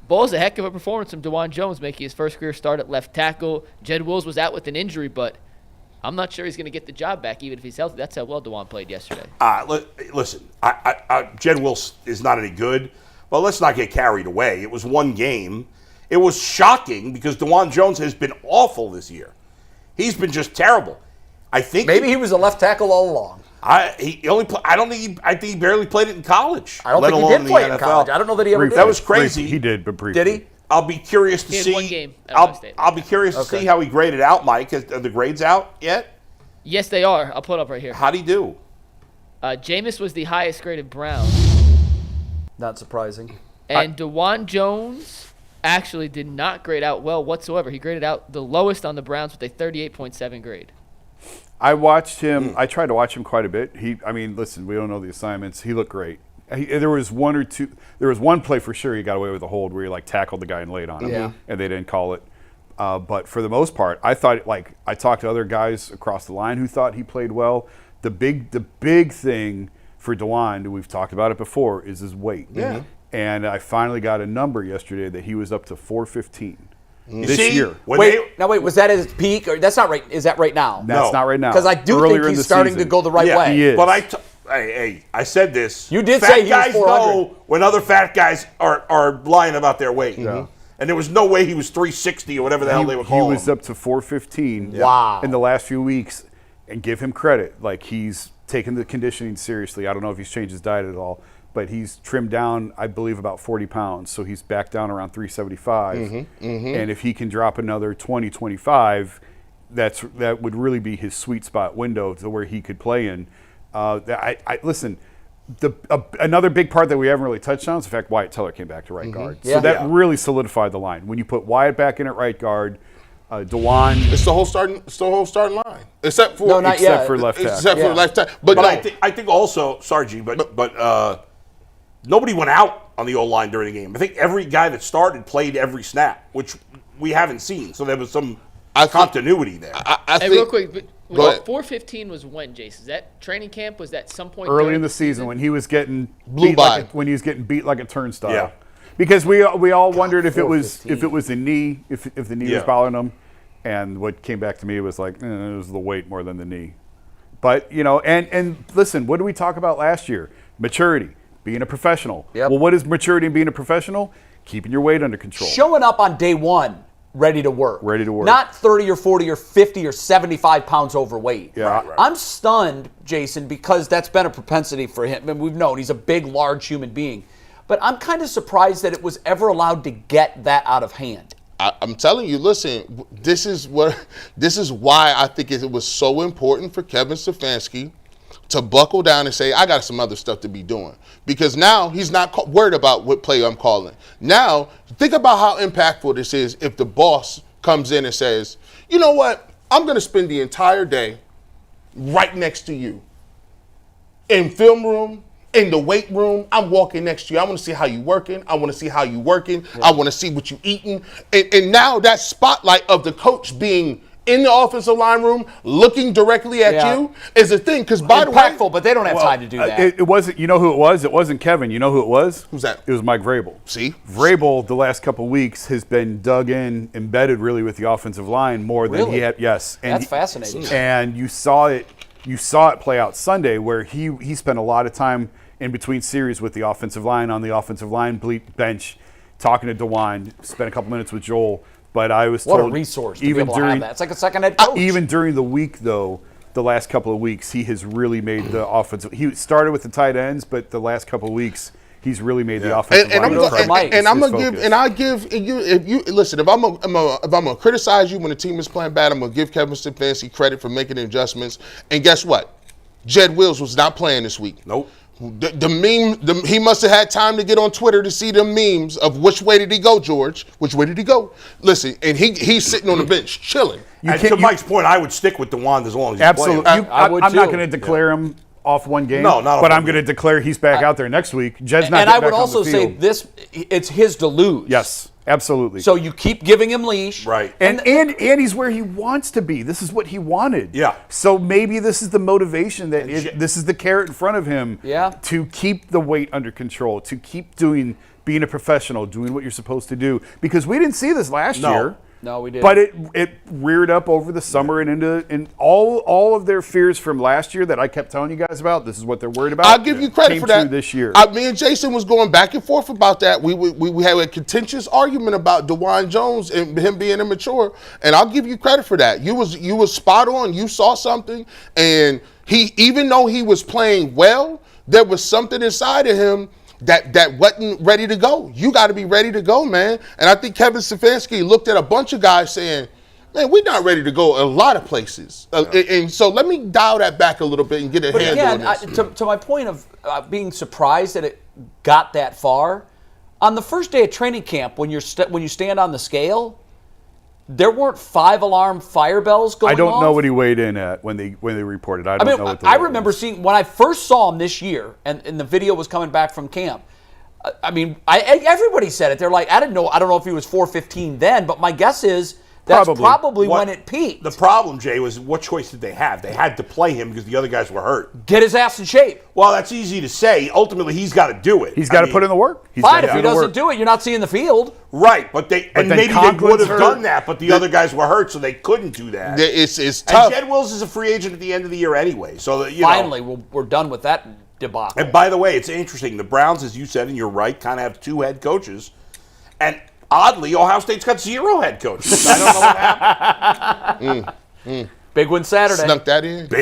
Ball's a heck of a performance from Dawand Jones, making his first career start at left tackle. Jed Wills was out with an injury, but I'm not sure he's going to get the job back, even if he's healthy. That's how well Dawand played yesterday. Listen, Jed Wills is not any good, but let's not get carried away. It was one game. It was shocking because Dawand Jones has been awful this year. He's been just terrible. I think maybe he was a left tackle all along. I think he barely played it in college. I don't think he did play it in college. I don't know that he ever did. That was crazy. He did, but briefly. Did he? I'll be curious to see. One game at Ohio State. I'll be curious to see how he graded out, Mike. Are the grades out yet? Yes, they are. I'll pull it up right here. How'd he do? Jameis was the highest graded Brown. Not surprising. And Dawand Jones actually did not grade out well whatsoever. He graded out the lowest on the Browns with a 38.7 grade. I watched him. I tried to watch him quite a bit. Listen, we don't know the assignments. He looked great. There was one play for sure he got away with a hold where he tackled the guy and laid on him, and they didn't call it. But for the most part, I thought I talked to other guys across the line who thought he played well. The big thing for Dawand, we've talked about it before, is his weight. Yeah. And I finally got a number yesterday that he was up to 415 this year. Wait, was that his peak? Or that's not right. Is that right now? That's not right now. Because I do think he's starting to go the right way. He is. But I said this. You did fat say he was guys 400. know when other fat guys are lying about their weight. Yeah. And there was no way he was 360 or whatever the hell they were calling him. He was up to 415 Wow. in the last few weeks, and give him credit. He's taken the conditioning seriously. I don't know if he's changed his diet at all, but he's trimmed down, I believe, about 40 pounds. So he's back down around 375. And if he can drop another 20, 25, that would really be his sweet spot window to where he could play in. Listen, another big part that we haven't really touched on is the fact Wyatt Teller came back to right guard. So that really solidified the line. When you put Wyatt back in at right guard, Dawand. It's the whole starting line, except for left tackle. for left tackle. But I think also, Sargi, but nobody went out on the O-line during the game. I think every guy that started played every snap, which we haven't seen. So there was some continuity there. I think, real quick, 415 was when, Jason? Is that training camp? Was that some point early in the season when he was getting beat like a turnstile? Yeah. Because we all wondered if it was the knee, if the knee was bothering him, and what came back to me was it was the weight more than the knee. But and listen, what did we talk about last year? Maturity, being a professional. Yep. Well, what is maturity in being a professional? Keeping your weight under control. Showing up on day one, ready to work. Not 30 or 40 or 50 or 75 pounds overweight. Yeah. Right. I'm stunned, Jason, because that's been a propensity for him. And we've known he's a big, large human being. But I'm kind of surprised that it was ever allowed to get that out of hand. I'm telling you, listen, this is why I think it was so important for Kevin Stefanski to buckle down and say, I got some other stuff to be doing. Because now he's not worried about what play I'm calling. Now, think about how impactful this is if the boss comes in and says, you know what, I'm going to spend the entire day right next to you. In film room, in the weight room, I'm walking next to you. I want to see how you working. I want to see how you working. Yeah. I want to see what you eating. And now that spotlight of the coach being in the offensive line room, looking directly at you, is a thing. Because by the way, impactful, but they don't have time to do that. It wasn't. You know who it was? It wasn't Kevin. You know who it was? Who's that? It was Mike Vrabel. See, Vrabel the last couple of weeks has been embedded really with the offensive line more than he had. Yes, and that's fascinating. And you saw it play out Sunday where he spent a lot of time in between series with the offensive line on the offensive line bench, talking to Dawand, spent a couple minutes with Joel. But I was told, what a resource to be able to have that. It's like a second head coach. Even during the week, though, the last couple of weeks, he has really made the offensive. He started with the tight ends, but the last couple of weeks, he's really made the offensive line. If I'm gonna criticize you when the team is playing bad, I'm gonna give Kevin Stefanski credit for making adjustments. And guess what? Jed Wills was not playing this week. Nope. He must have had time to get on Twitter to see them memes of which way did he go, George? Which way did he go? Listen, and he's sitting on the bench chilling. To Mike's point, I would stick with Dawand as long as he's playing. I'm not going to declare him off one game. No, not but I'm going to declare he's back out there next week. Jed's not. And I would also say this: it's his to lose. Yes. Absolutely. So you keep giving him leash. Right. And he's where he wants to be. This is what he wanted. Yeah. So maybe this is the motivation this is the carrot in front of him to keep the weight under control, to keep doing being a professional, doing what you're supposed to do. Because we didn't see this last year. No, we didn't. But it reared up over the summer and into all of their fears from last year that I kept telling you guys about. This is what they're worried about. I'll give you credit for that. Came true this year. Me and Jason was going back and forth about that. We had a contentious argument about Dawand Jones and him being immature, and I'll give you credit for that. You was spot on. You saw something, and even though he was playing well, there was something inside of him that wasn't ready to go. You got to be ready to go, man. And I think Kevin Stefanski looked at a bunch of guys saying, man, we're not ready to go a lot of places. And so let me dial that back a little bit and get a handle on this. To my point of being surprised that it got that far, on the first day of training camp, when you stand on the scale, there weren't 5-alarm fire bells going off. I don't know what he weighed in at when they reported. I don't know what the I remember seeing when I first saw him this year, and the video was coming back from camp. Everybody said it. They're like, I don't know if he was 415 then, but my guess is that's probably when it peaked. The problem, Jay, was what choice did they have? They had to play him because the other guys were hurt. Get his ass in shape. Well, that's easy to say. Ultimately, he's got to do it. He's got to put in the work. Fine, if he doesn't do it, you're not seeing the field. Right, but maybe they would have hurt. done that, but the other guys were hurt, so they couldn't do that. It's tough. And Jed Wills is a free agent at the end of the year anyway. So Finally, we're done with that debacle. And by the way, it's interesting. The Browns, as you said, and you're right, kind of have 2 head coaches. And oddly, Ohio State's got 0 head coaches. I don't know what happened. Big win Saturday. Snuck that in. Big.